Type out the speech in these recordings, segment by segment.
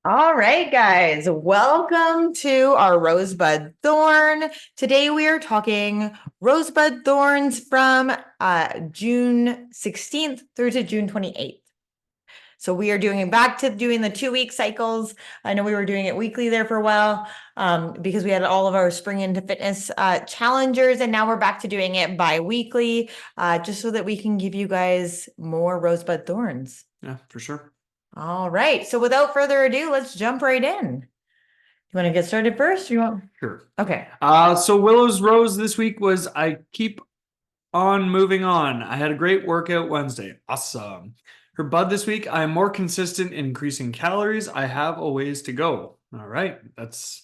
All right, guys, welcome to our Rosebud Thorn. Today we are talking Rosebud Thorns from June 16th through to June 28th. So we are back to doing the 2-week cycles. I know we were doing it weekly there for a while because we had all of our Spring into Fitness challengers, and now we're back to doing it bi-weekly just so that we can give you guys more Rosebud Thorns. Yeah, for sure. All right. So without further ado, let's jump right in. You want to get started first? Or you want? Sure. Okay. So Willow's Rose this week was I keep on moving on. I had a great workout Wednesday. Awesome. Her bud this week, I'm more consistent in increasing calories. I have a ways to go. All right. That's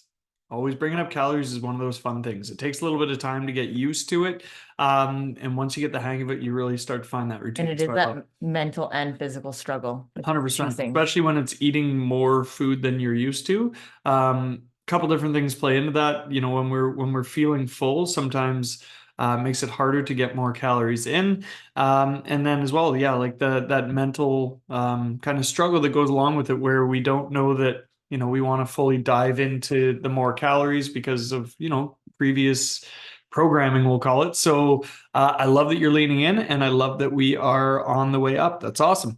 always bringing up calories is one of those fun things. It takes a little bit of time to get used to it. And once you get the hang of it, you really start to find that routine. And it is that mental and physical struggle. 100%, especially when it's eating more food than you're used to. Couple different things play into that. You know, when we're feeling full, sometimes makes it harder to get more calories in. And then as well, yeah, like that mental kind of struggle that goes along with it, where we don't know that, you know, we want to fully dive into the more calories because of, you know, previous programming, we'll call it. So I love that you're leaning in, and I love that we are on the way up. That's awesome.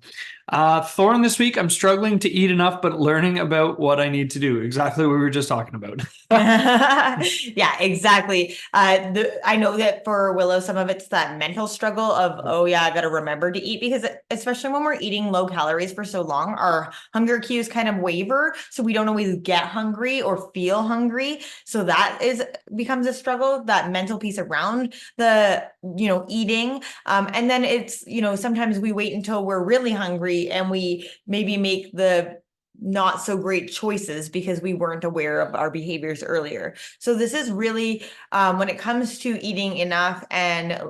Thorn this week, I'm struggling to eat enough, but learning about what I need to do. Exactly what we were just talking about. Yeah, exactly. I know that for Willow, some of it's that mental struggle of, oh yeah, I got to remember to eat, because especially when we're eating low calories for so long, our hunger cues kind of waver. So we don't always get hungry or feel hungry. So that becomes a struggle, that mental piece around the, eating. And then it's, sometimes we wait until we're really hungry and we maybe make the not so great choices because we weren't aware of our behaviors earlier. So this is really when it comes to eating enough and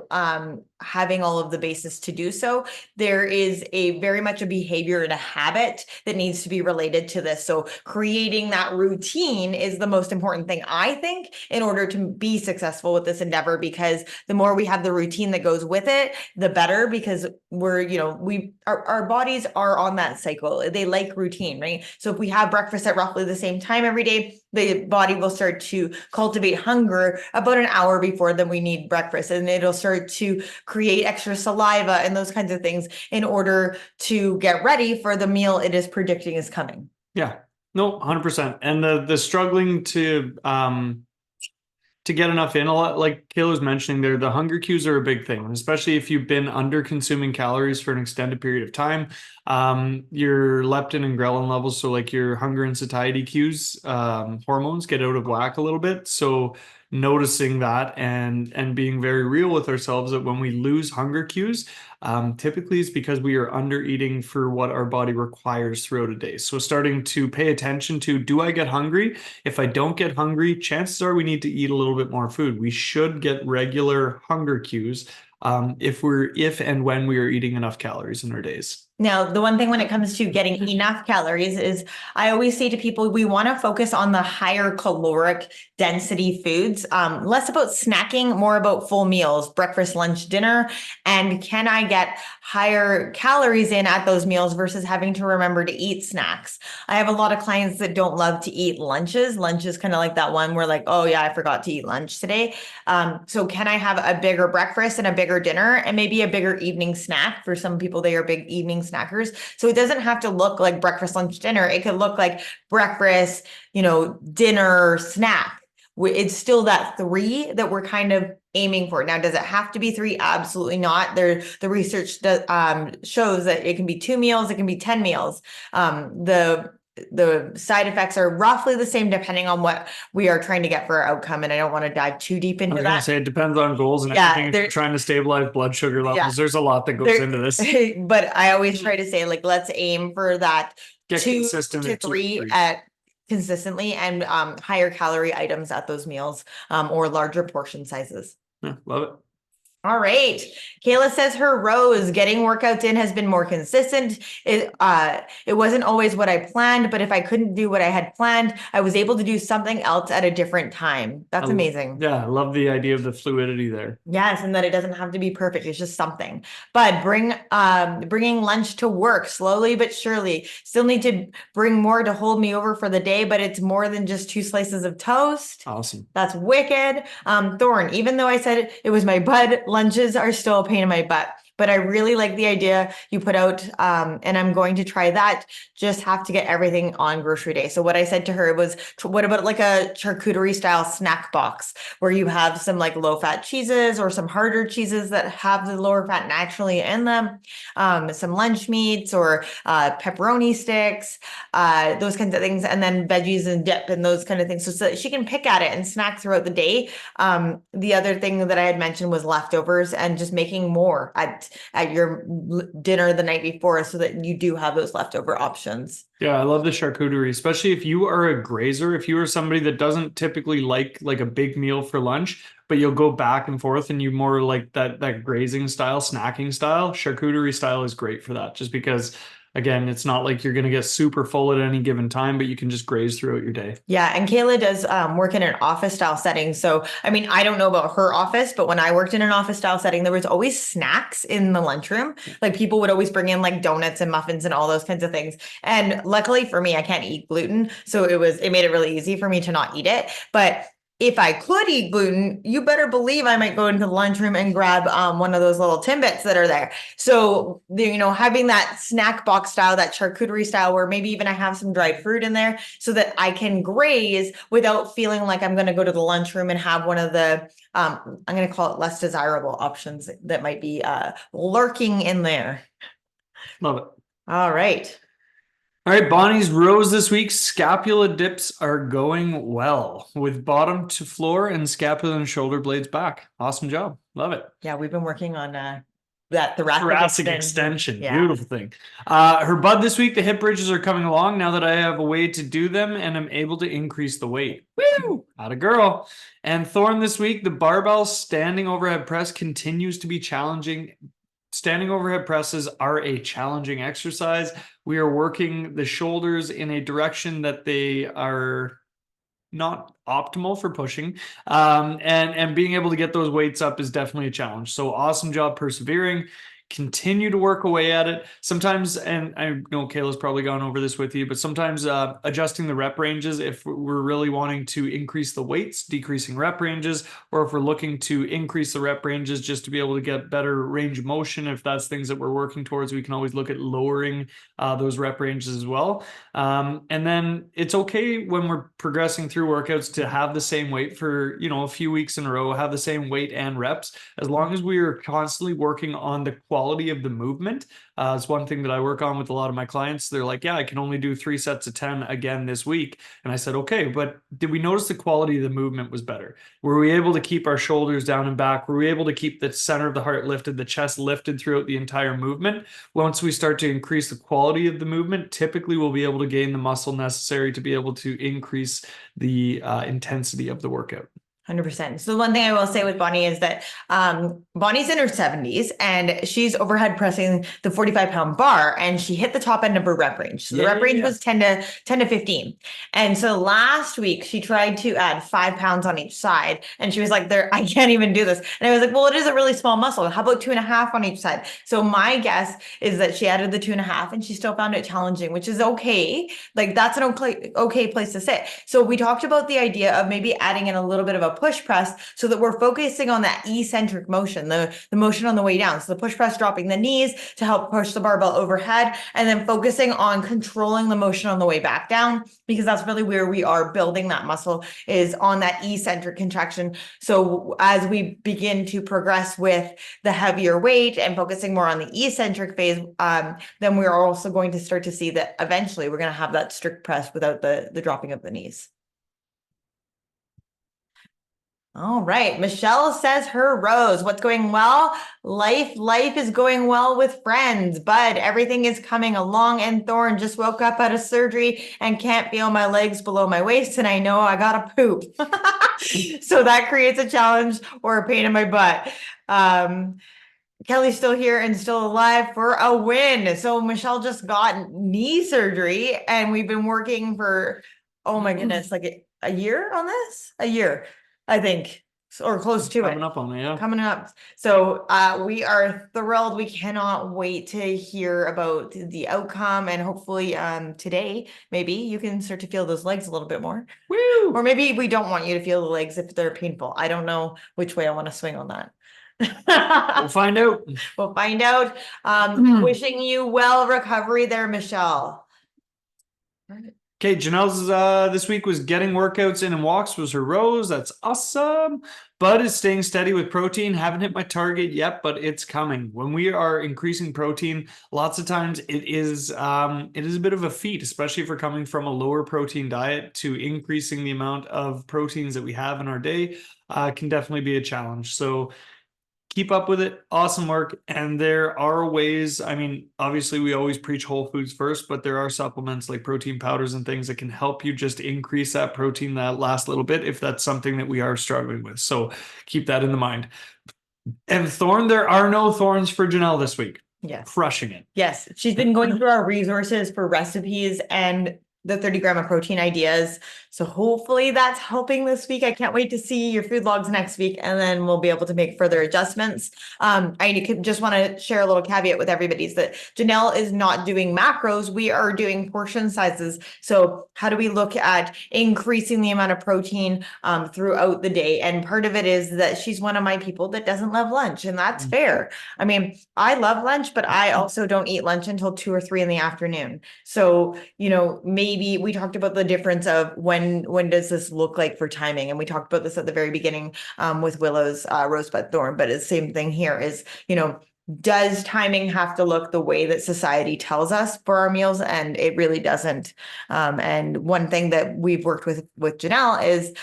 having all of the basis to do so, there is a very much a behavior and a habit that needs to be related to this. So creating that routine is the most important thing, I think, in order to be successful with this endeavor, because the more we have the routine that goes with it, the better, because our bodies are on that cycle. They like routine, right? So if we have breakfast at roughly the same time every day, the body will start to cultivate hunger about an hour before then we need breakfast, and it'll start to create extra saliva and those kinds of things in order to get ready for the meal it is predicting is coming. Yeah, no, 100%. And the struggling to get enough in, a lot like Kayla was mentioning there, the hunger cues are a big thing, especially if you've been under consuming calories for an extended period of time. Your leptin and ghrelin levels, so like your hunger and satiety cues, hormones get out of whack a little bit. So noticing that and being very real with ourselves that when we lose hunger cues, typically it's because we are under eating for what our body requires throughout a day. So starting to pay attention to, do I get hungry? If I don't get hungry, chances are we need to eat a little bit more food. We should get regular hunger cues if and when we are eating enough calories in our days. Now, the one thing when it comes to getting enough calories is, I always say to people, we want to focus on the higher caloric density foods, less about snacking, more about full meals, breakfast, lunch, dinner. And can I get higher calories in at those meals versus having to remember to eat snacks? I have a lot of clients that don't love to eat lunches. Lunch is kind of like that one where like, oh yeah, I forgot to eat lunch today. So can I have a bigger breakfast and a bigger dinner and maybe a bigger evening snack? For some people, they are big evening snackers. So it doesn't have to look like breakfast, lunch, dinner. It could look like breakfast, dinner, snack. It's still that 3 that we're kind of aiming for. Now, does it have to be 3? Absolutely not. The research shows that it can be 2 meals, it can be 10 meals. The side effects are roughly the same depending on what we are trying to get for our outcome. And I don't want to dive too deep into I was that. gonna say it depends on goals and everything. If you're trying to stabilize blood sugar levels, there's a lot that goes into this. But I always try to say, like, let's aim for that Get 2 consistent to 3 at consistently, and higher calorie items at those meals, or larger portion sizes. Yeah, love it. All right. Kayla says her rows getting workouts in has been more consistent. It wasn't always what I planned, but if I couldn't do what I had planned, I was able to do something else at a different time. That's amazing. Yeah, I love the idea of the fluidity there. Yes, and that it doesn't have to be perfect. It's just something. But bringing lunch to work slowly but surely. Still need to bring more to hold me over for the day, but it's more than just 2 slices of toast. Awesome. That's wicked. Thorn, even though I said it was my bud, lunches are still a pain in my butt. But I really like the idea you put out, and I'm going to try that. Just have to get everything on grocery day. So what I said to her was, what about like a charcuterie style snack box where you have some like low fat cheeses or some harder cheeses that have the lower fat naturally in them, some lunch meats or pepperoni sticks, those kinds of things, and then veggies and dip and those kind of things. So that she can pick at it and snack throughout the day. The other thing that I had mentioned was leftovers and just making more at your dinner the night before so that you do have those leftover options. Yeah, I love the charcuterie, especially if you are a grazer, if you are somebody that doesn't typically like a big meal for lunch, but you'll go back and forth and you more like that grazing style, snacking style, charcuterie style is great for that just because again, it's not like you're going to get super full at any given time, but you can just graze throughout your day. Yeah, and Kayla does work in an office style setting. So, I mean, I don't know about her office, but when I worked in an office style setting, there was always snacks in the lunchroom. Like people would always bring in like donuts and muffins and all those kinds of things. And luckily for me, I can't eat gluten, so it made it really easy for me to not eat it. But if I could eat gluten, you better believe I might go into the lunchroom and grab one of those little Timbits that are there. So, having that snack box style, that charcuterie style, where maybe even I have some dried fruit in there so that I can graze without feeling like I'm going to go to the lunchroom and have one of the, I'm going to call it less desirable options that might be lurking in there. Love it. All right. All right, Bonnie's rows this week. Scapula dips are going well with bottom to floor and scapula and shoulder blades back. Awesome job. Love it. Yeah, we've been working on that thoracic extension. Yeah. Beautiful thing. Her bud this week, the hip bridges are coming along now that I have a way to do them and I'm able to increase the weight. Woo! Atta girl. And Thorn this week, the barbell standing overhead press continues to be challenging. Standing overhead presses are a challenging exercise. We are working the shoulders in a direction that they are not optimal for pushing. And being able to get those weights up is definitely a challenge. So awesome job persevering. Continue to work away at it. Sometimes, and I know Kayla's probably gone over this with you, but sometimes adjusting the rep ranges if we're really wanting to increase the weights, decreasing rep ranges, or if we're looking to increase the rep ranges just to be able to get better range of motion, if that's things that we're working towards, we can always look at lowering those rep ranges as well. And then it's okay when we're progressing through workouts to have the same weight for, a few weeks in a row, have the same weight and reps, as long as we are constantly working on the quality of the movement. It's one thing that I work on with a lot of my clients. They're like, yeah, I can only do 3 sets of 10 again this week. And I said, okay, but did we notice the quality of the movement was better? Were we able to keep our shoulders down and back? Were we able to keep the center of the heart lifted, the chest lifted throughout the entire movement? Once we start to increase the quality of the movement, typically we'll be able to gain the muscle necessary to be able to increase the intensity of the workout. 100%. So the one thing I will say with Bonnie is that Bonnie's in her 70s and she's overhead pressing the 45-pound bar and she hit the top end of her rep range. So the rep range was 10 to 15. And so last week she tried to add 5 pounds on each side and she was like, I can't even do this. And I was like, well, it is a really small muscle. How about 2.5 on each side? So my guess is that she added the 2.5 and she still found it challenging, which is okay. Like that's an okay place to sit. So we talked about the idea of maybe adding in a little bit of a push press so that we're focusing on that eccentric motion, the motion on the way down. So the push press dropping the knees to help push the barbell overhead and then focusing on controlling the motion on the way back down, because that's really where we are building that muscle is on that eccentric contraction. So as we begin to progress with the heavier weight and focusing more on the eccentric phase, then we're also going to start to see that eventually we're going to have that strict press without the dropping of the knees. All right. Michelle says her rows. What's going well? Life is going well with friends, but everything is coming along. And Thorn just woke up out of surgery and can't feel my legs below my waist. And I know I gotta poop. So that creates a challenge or a pain in my butt. Um, Kelly's still here and still alive for a win. So Michelle just got knee surgery and we've been working for, oh my goodness, like a year on this? A year, I think, or close to it. Coming up on it, yeah. Coming up. So we are thrilled. We cannot wait to hear about the outcome and hopefully today, maybe you can start to feel those legs a little bit more. Woo! Or maybe we don't want you to feel the legs if they're painful. I don't know which way I want to swing on that. We'll find out. We'll find out. Wishing you well recovery there, Michelle. Okay, Janelle's this week was getting workouts in and walks was her rose. That's awesome. Bud is staying steady with protein. Haven't hit my target yet, but it's coming. When we are increasing protein, lots of times it is a bit of a feat, especially if we're coming from a lower protein diet to increasing the amount of proteins that we have in our day. Can definitely be a challenge. So keep up with it. Awesome work. And there are ways, I mean, obviously we always preach whole foods first, but there are supplements like protein powders and things that can help you just increase that protein that last little bit if that's something that we are struggling with. So keep that in the mind. And Thorn, there are no thorns for Janelle this week. Yes. Crushing it. Yes. She's been going through our resources for recipes and the 30 gram of protein ideas. So hopefully that's helping this week. I can't wait to see your food logs next week, and then we'll be able to make further adjustments. I just want to share a little caveat with everybody is that Janelle is not doing macros. We are doing portion sizes. So how do we look at increasing the amount of protein throughout the day? And part of it is that she's one of my people that doesn't love lunch, and that's fair. I mean, I love lunch, but I also don't eat lunch until 2 or 3 in the afternoon. So, maybe we talked about the difference of when does this look like for timing? And we talked about this at the very beginning with Willow's Rosebud Thorn, but it's the same thing here is, does timing have to look the way that society tells us for our meals? And it really doesn't. And one thing that we've worked with Janelle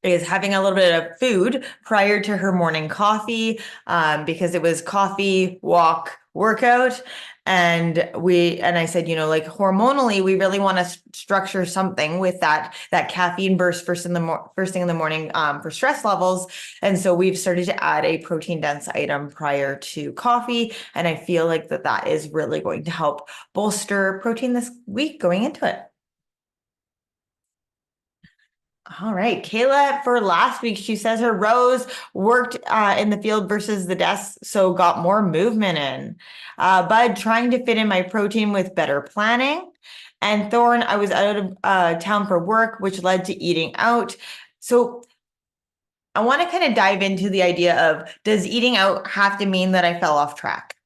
is having a little bit of food prior to her morning coffee, because it was coffee, walk, workout. And I said, like hormonally, we really want to structure something with that caffeine burst first thing in the morning for stress levels. And so we've started to add a protein dense item prior to coffee. And I feel like that is really going to help bolster protein this week going into it. All right, Kayla, for last week, she says her rose worked in the field versus the desk, so got more movement in. Bud, trying to fit in my protein with better planning. And Thorn, I was out of town for work, which led to eating out. So I want to kind of dive into the idea of, does eating out have to mean that I fell off track?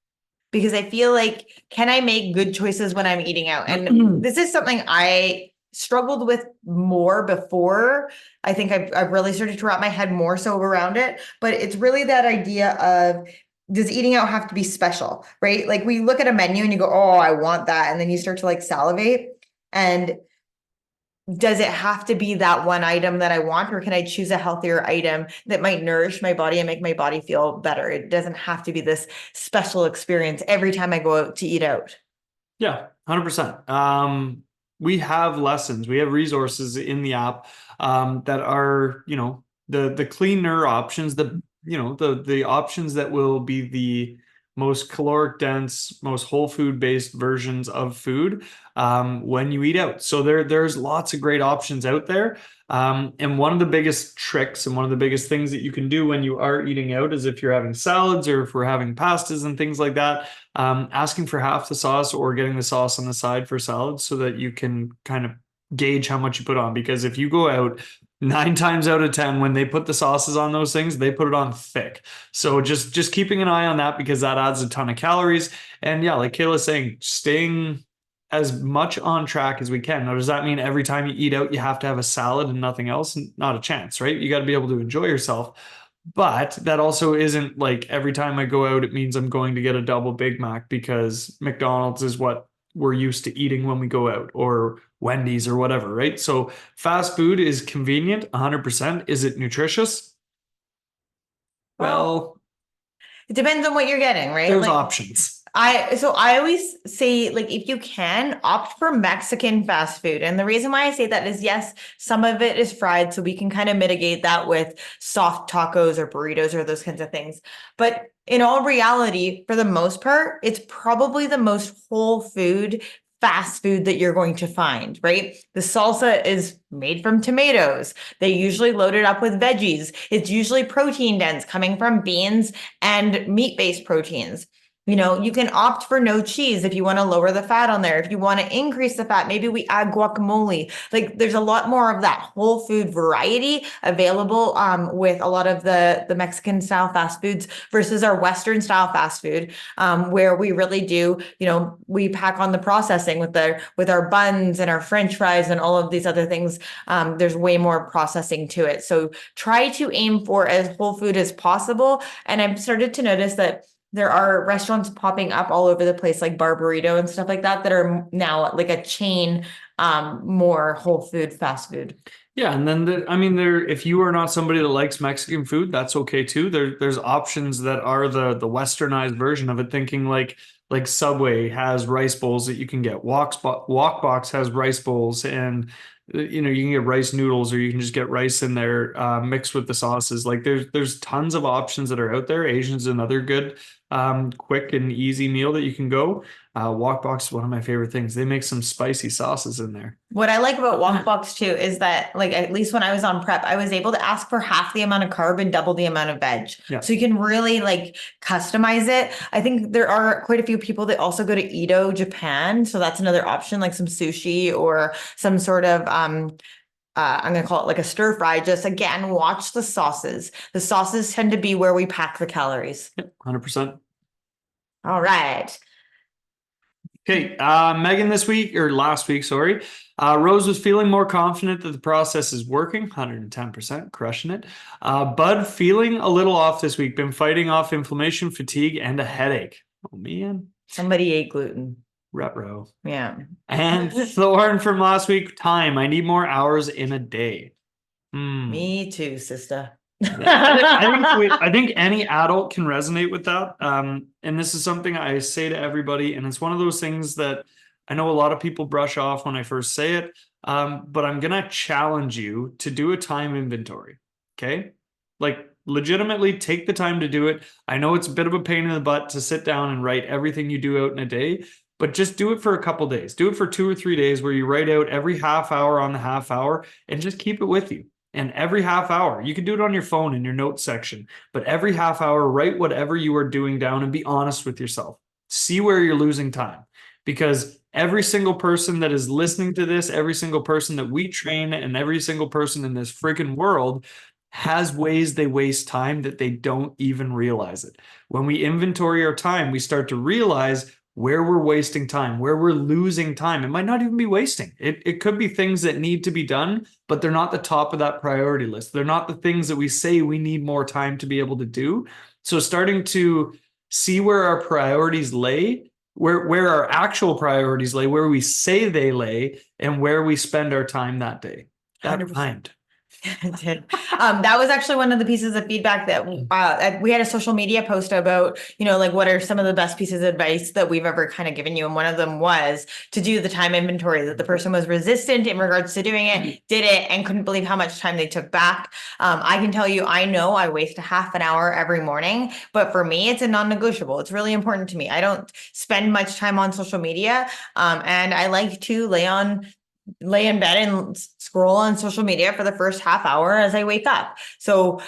Because I feel like, can I make good choices when I'm eating out? And this is something I struggled with more before. I think I've really started to wrap my head more so around it, but it's really that idea of, does eating out have to be special, right? Like we look at a menu and you go, oh, I want that. And then you start to like salivate. And does it have to be that one item that I want, or can I choose a healthier item that might nourish my body and make my body feel better? It doesn't have to be this special experience every time I go out to eat out. Yeah, 100%. We have lessons, we have resources in the app that are, the cleaner options, the options that will be the most caloric dense, most whole food based versions of food when you eat out. So there's lots of great options out there. And one of the biggest tricks and one of the biggest things that you can do when you are eating out is if you're having salads or if we're having pastas and things like that, asking for half the sauce or getting the sauce on the side for salads so that you can kind of gauge how much you put on. Because if you go out 9 times out of 10, when they put the sauces on those things, they put it on thick. So just keeping an eye on that, because that adds a ton of calories. And yeah, like Kayla's saying, staying as much on track as we can. Now, does that mean every time you eat out, you have to have a salad and nothing else? Not a chance, right? You got to be able to enjoy yourself. But that also isn't like every time I go out, it means I'm going to get a double Big Mac, because McDonald's is what we're used to eating when we go out, or Wendy's or whatever, right? So fast food is convenient, 100%. Is it nutritious? Well, it depends on what you're getting, right? There's options. I always say, like, if you can opt for Mexican fast food. And the reason why I say that is, yes, some of it is fried, so we can kind of mitigate that with soft tacos or burritos or those kinds of things. But in all reality, for the most part, it's probably the most whole food fast food that you're going to find, right? The salsa is made from tomatoes. They usually load it up with veggies. It's usually protein dense, coming from beans and meat-based proteins. You know, you can opt for no cheese if you want to lower the fat on there. If you want to increase the fat, maybe we add guacamole. Like, there's a lot more of that whole food variety available with a lot of the Mexican style fast foods versus our Western style fast food, where we really do, you know, we pack on the processing with our buns and our French fries and all of these other things. There's way more processing to it. So try to aim for as whole food as possible. And I've started to notice that there are restaurants popping up all over the place, like Bar Burrito and stuff like that, that are now like a chain, more whole food fast food. Yeah, and then I mean, if you are not somebody that likes Mexican food, that's okay too. There's options that are the westernized version of it. Thinking like Subway has rice bowls that you can get. Walkbox has rice bowls, and you know, you can get rice noodles, or you can just get rice in there mixed with the sauces. Like there's tons of options that are out there. Asian's another good quick and easy meal that you can go. Walkbox is one of my favorite things. They make some spicy sauces in there. What I like about Walkbox too is that, like, at least when I was on prep, I was able to ask for half the amount of carb and double the amount of veg. Yeah. So you can really like customize it. I think there are quite a few people that also go to Edo, Japan. So that's another option, like some sushi or some sort of I'm gonna call it like a stir fry. Just again, watch the sauces. The sauces tend to be where we pack the calories. 100%. All right. Okay, Megan this week, or last week, sorry. Rose was feeling more confident that the process is working, 110%, crushing it. Bud feeling a little off this week, been fighting off inflammation, fatigue, and a headache. Oh man. Somebody ate gluten. Retro. Yeah. And Thorn from last week, time. I need more hours in a day. Me too, sister. I think any adult can resonate with that. And this is something I say to everybody, and it's one of those things that I know a lot of people brush off when I first say it. But I'm gonna challenge you to do a time inventory. Okay? Like, legitimately take the time to do it. I know it's a bit of a pain in the butt to sit down and write everything you do out in a day, but just do it for a couple days. Do it for 2 or 3 days where you write out every half hour on the half hour and just keep it with you. And every half hour, you can do it on your phone in your notes section, but every half hour, write whatever you are doing down and be honest with yourself. See where you're losing time, because every single person that is listening to this, every single person that we train, and every single person in this freaking world has ways they waste time that they don't even realize it. When we inventory our time, we start to realize where we're wasting time, where we're losing time. It might not even be wasting. It could be things that need to be done, but they're not the top of that priority list. They're not the things that we say we need more time to be able to do. So starting to see where our priorities lay, where our actual priorities lay, where we say they lay, and where we spend our time that day. That rhymed. That was actually one of the pieces of feedback that we had a social media post about, you know, like, what are some of the best pieces of advice that we've ever kind of given you? And one of them was to do the time inventory, that the person was resistant in regards to doing it, did it, and couldn't believe how much time they took back. I can tell you, I know I waste a half an hour every morning, but for me, it's a non-negotiable. It's really important to me. I don't spend much time on social media. And I like to lay in bed and scroll on social media for the first half hour as I wake up. So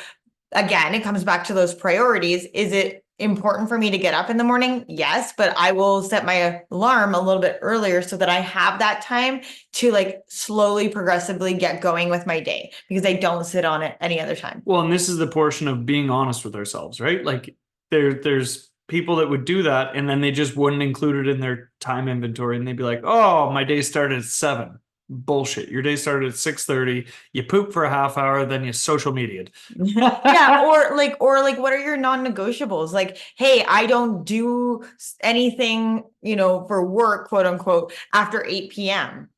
again, it comes back to those priorities. Is it important for me to get up in the morning? Yes, but I will set my alarm a little bit earlier so that I have that time to like slowly, progressively get going with my day, because I don't sit on it any other time. Well, and this is the portion of being honest with ourselves, right? Like there's people that would do that and then they just wouldn't include it in their time inventory, and they'd be like, oh, my day started at 7. Bullshit. Your day started at 6:30. You poop for a half hour, then you social media'd. Yeah, or like what are your non-negotiables? Like, hey, I don't do anything, you know, for work, quote unquote, after 8 p.m.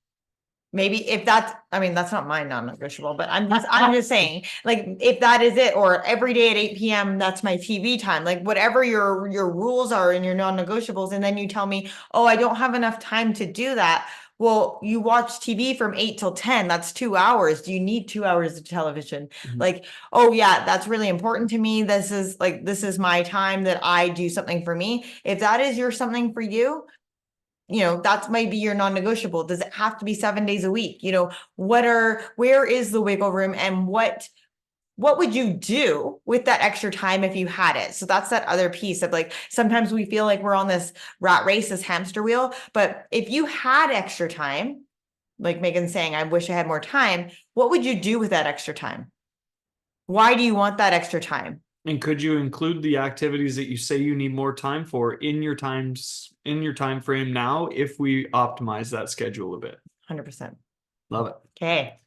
maybe if that's, I mean, that's not my non-negotiable, but I'm just saying, like, if that is it, or every day at 8 p.m., that's my TV time, like whatever your rules are and your non-negotiables, and then you tell me, oh, I don't have enough time to do that. Well, you watch TV from 8 till 10, that's 2 hours. Do you need 2 hours of television? Mhm. Like, oh yeah, that's really important to me. This is my time that I do something for me. If that is your something for you, that might be your non-negotiable. Does it have to be 7 days a week? Where is the wiggle room, and what would you do with that extra time if you had it? So that's that other piece of, like, sometimes we feel like we're on this rat race, this hamster wheel, but if you had extra time, like Megan's saying, I wish I had more time, what would you do with that extra time? Why do you want that extra time? And could you include the activities that you say you need more time for in your time frame now if we optimize that schedule a bit? 100%. Love it. Okay.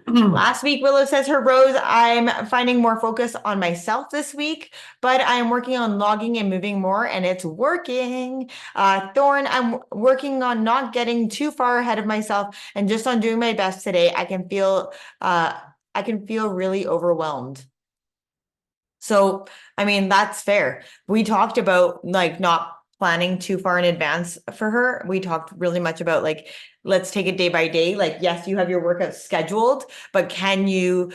Last week, Willow says her rose, I'm finding more focus on myself this week, but I'm working on logging and moving more, and it's working. Thorn, I'm working on not getting too far ahead of myself and just on doing my best today. I can feel really overwhelmed. So, I mean, that's fair. We talked about, like, not planning too far in advance for her. We talked really much about, like, let's take it day by day. Like, yes, you have your workouts scheduled, but can you,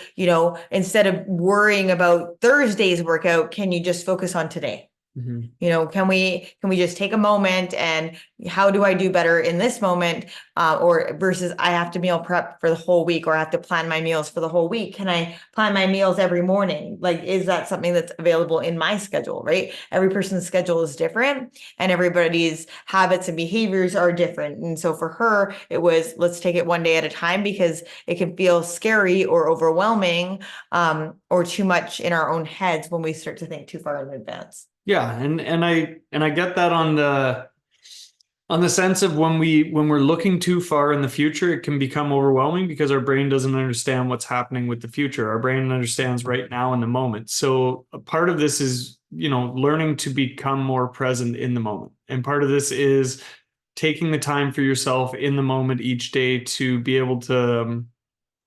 instead of worrying about Thursday's workout, can you just focus on today? Mhm. Can we just take a moment, and how do I do better in this moment? Or versus I have to meal prep for the whole week, or I have to plan my meals for the whole week. Can I plan my meals every morning? Like, is that something that's available in my schedule, right? Every person's schedule is different, and everybody's habits and behaviors are different. And so for her, it was, let's take it one day at a time, because it can feel scary or overwhelming, or too much in our own heads when we start to think too far in advance. Yeah, and I get that on the sense of when we're looking too far in the future, it can become overwhelming because our brain doesn't understand what's happening with the future. Our brain understands right now in the moment. So a part of this is, learning to become more present in the moment. And part of this is taking the time for yourself in the moment each day to be able to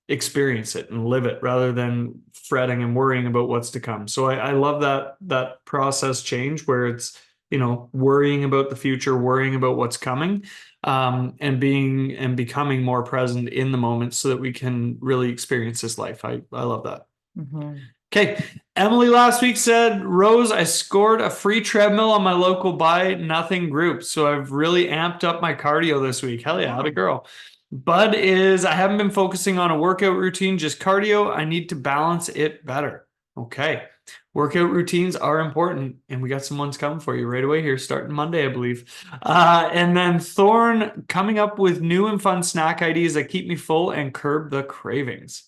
experience it and live it rather than fretting and worrying about what's to come. So I love that process change where it's, worrying about the future, worrying about what's coming, and being and becoming more present in the moment so that we can really experience this life. I love that. Mm-hmm. Okay. Emily last week said, Rose, I scored a free treadmill on my local buy nothing group. So I've really amped up my cardio this week. Hell yeah, how'd girl. Bud is, I haven't been focusing on a workout routine, just cardio. I need to balance it better. Okay. Workout routines are important, and we got some ones coming for you right away here, starting Monday, I believe. And then Thorn coming up with new and fun snack ideas that keep me full and curb the cravings.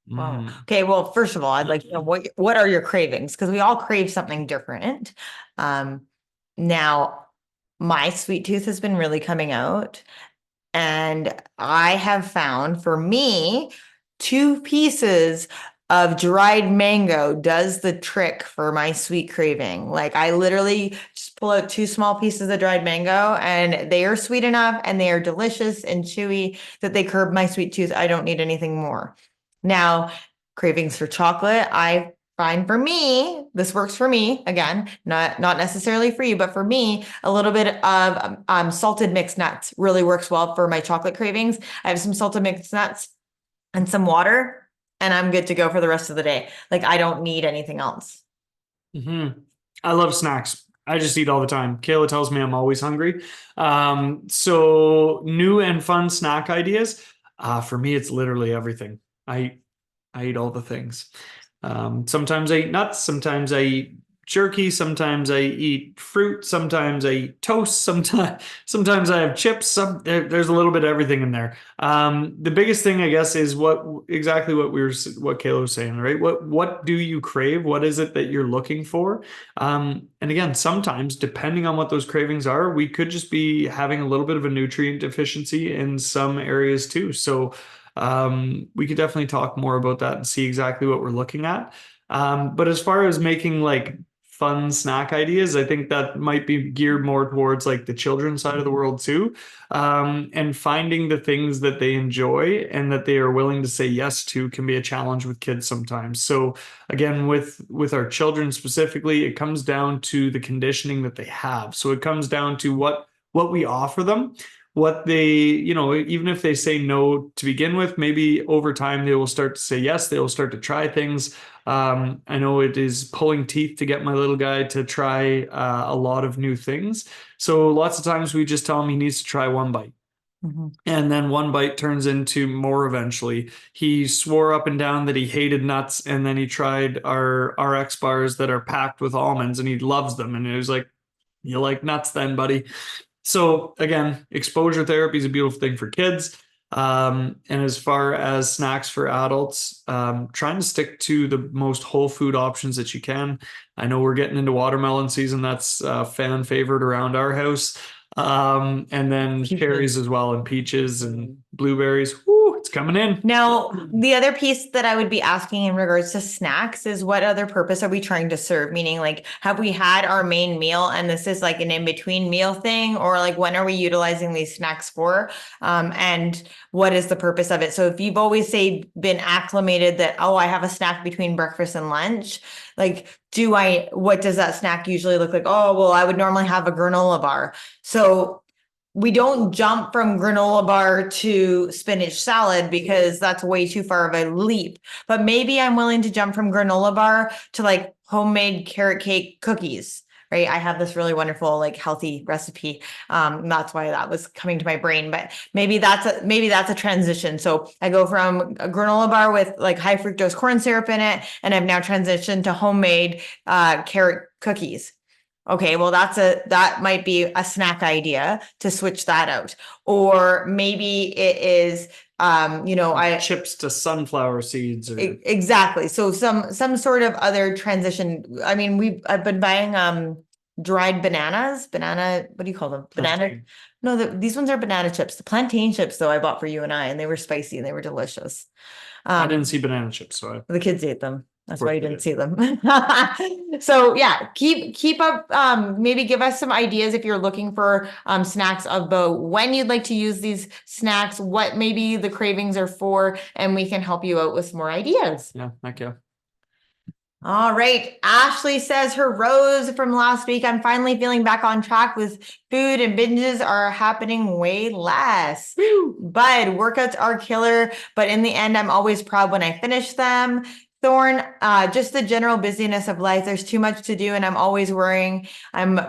Wow. Okay. Well, first of all, I'd like to know what are your cravings? Because we all crave something different. Now, my sweet tooth has been really coming out, and I have found, for me, 2 pieces of dried mango does the trick for my sweet craving. Like, I literally just pull out 2 small pieces of dried mango, and they are sweet enough and they are delicious and chewy that they curb my sweet tooth. I don't need anything more. Now, cravings for chocolate, I find, for me, this works for me. Again, not necessarily for you, but for me, a little bit of salted mixed nuts really works well for my chocolate cravings. I have some salted mixed nuts and some water, and I'm good to go for the rest of the day. Like, I don't need anything else. Mm-hmm. I love snacks. I just eat all the time. Kayla tells me I'm always hungry. So new and fun snack ideas. For me, it's literally everything. I eat all the things. Sometimes I eat nuts. Sometimes I eat jerky. Sometimes I eat fruit. Sometimes I eat toast. Sometimes I have chips. There's a little bit of everything in there. The biggest thing, I guess, is what Kayla was saying, right? What do you crave? What is it that you're looking for? And again, sometimes depending on what those cravings are, we could just be having a little bit of a nutrient deficiency in some areas too. So we could definitely talk more about that and see exactly what we're looking at. But as far as making like fun snack ideas. I think that might be geared more towards like the children's side of the world too. And finding the things that they enjoy and that they are willing to say yes to can be a challenge with kids sometimes. So again, with our children specifically, it comes down to the conditioning that they have. So it comes down to what we offer them, what they, even if they say no to begin with, maybe over time they will start to say yes, they will start to try things. I know it is pulling teeth to get my little guy to try a lot of new things. So lots of times we just tell him he needs to try one bite. Mhm. And then one bite turns into more eventually. He swore up and down that he hated nuts, and then he tried our RX bars that are packed with almonds, and he loves them. And it was like, you like nuts then, buddy? So again, exposure therapy is a beautiful thing for kids. And as far as snacks for adults, trying to stick to the most whole food options that you can. I know we're getting into watermelon season. That's fan favorite around our house. And then cherries as well, and peaches and blueberries. Woo, it's coming in. Now, the other piece that I would be asking in regards to snacks is what other purpose are we trying to serve? Meaning, like, have we had our main meal and this is like an in-between meal thing, or like when are we utilizing these snacks for? And what is the purpose of it? So if you've always say been acclimated that, oh, I have a snack between breakfast and lunch, like, what does that snack usually look like? Oh, well, I would normally have a granola bar. So we don't jump from granola bar to spinach salad because that's way too far of a leap. But maybe I'm willing to jump from granola bar to like homemade carrot cake cookies, right? I have this really wonderful, like healthy recipe. That's why that was coming to my brain, but maybe that's a transition. So I go from a granola bar with like high fructose corn syrup in it, and I've now transitioned to homemade carrot cookies. Okay, well, that might be a snack idea to switch that out. Or maybe it is, Chips to sunflower seeds or exactly. So some sort of other transition. I mean, I've been buying dried bananas, what do you call them? Banana. No, these ones are banana chips. The plantain chips though I bought for you and I, and they were spicy and they were delicious. I didn't see banana chips, so The kids ate them. That's course why you they didn't see them. So yeah, keep up. Maybe give us some ideas if you're looking for snacks about when you'd like to use these snacks, what maybe the cravings are for, and we can help you out with some more ideas. yeah, heck yeah. All right. Ashley says her rose from last week. I'm finally feeling back on track with food and binges are happening way less. Bud, workouts are killer, but in the end, I'm always proud when I finish them. Thorn, just the general busyness of life. There's too much to do, and I'm always worrying I'm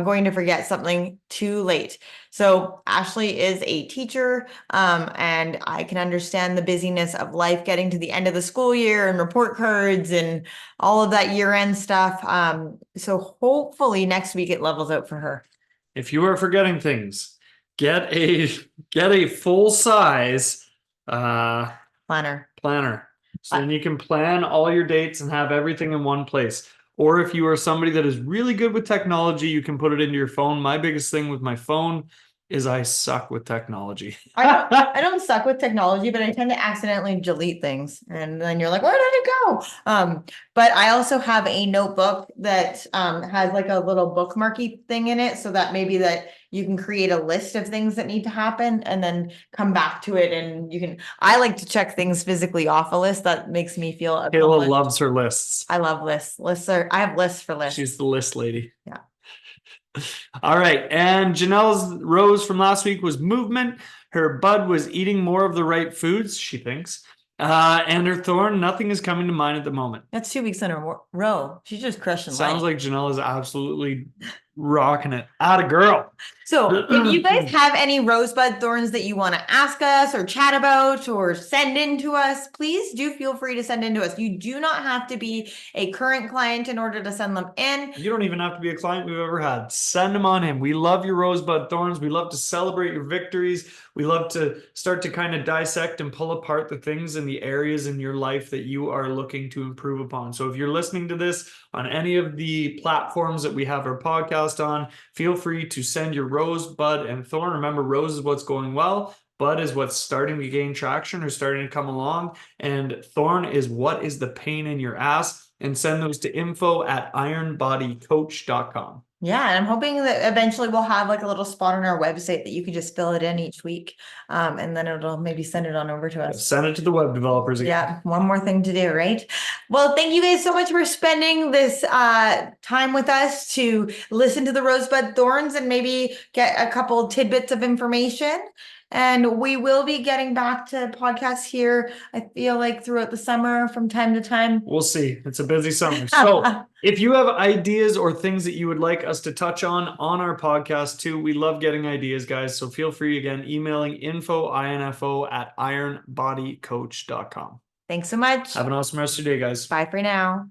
going to forget something too late. So Ashley is a teacher, and I can understand the busyness of life getting to the end of the school year and report cards and all of that year-end stuff. So hopefully next week it levels out for her. If you are forgetting things, get a full size Planner. So then you can plan all your dates and have everything in one place. Or if you are somebody that is really good with technology, you can put it into your phone. My biggest thing with my phone is I suck with technology. I don't suck with technology, but I tend to accidentally delete things. And then you're like, where did it go? But I also have a notebook that has like a little bookmarky thing in it so that maybe that you can create a list of things that need to happen and then come back to it. And I like to check things physically off a list. That makes me feel Kayla loves her lists. I love lists. I have lists for lists. She's the list lady. Yeah. All right. And Janelle's rose from last week was movement. Her bud was eating more of the right foods, she thinks. And her thorn, nothing is coming to mind at the moment. That's 2 weeks in a row. She's just crushing life. Sounds like Janelle is absolutely rocking it. Atta girl. So if you guys have any rosebud thorns that you want to ask us or chat about or send in to us, please do feel free to send in to us. You do not have to be a current client in order to send them in. You don't even have to be a client we've ever had. Send them on in. We love your rosebud thorns. We love to celebrate your victories. We love to start to kind of dissect and pull apart the things in the areas in your life that you are looking to improve upon. So if you're listening to this on any of the platforms that we have our podcast on, feel free to send your rose, bud, and thorn. Remember, rose is what's going well. Bud is what's starting to gain traction or starting to come along. And thorn is what is the pain in your ass. and send those to info@ironbodycoach.com. Yeah, and I'm hoping that eventually we'll have like a little spot on our website that you can just fill it in each week. And then it'll maybe send it on over to us. Send it to the web developers again. Yeah, one more thing to do, right? Well, thank you guys so much for spending this time with us to listen to the Rosebud Thorns and maybe get a couple tidbits of information. And we will be getting back to podcasts here, I feel like throughout the summer from time to time. We'll see. It's a busy summer. So if you have ideas or things that you would like us to touch on our podcast too, we love getting ideas, guys. So feel free, again, emailing info@ironbodycoach.com. Thanks so much. Have an awesome rest of your day, guys. Bye for now.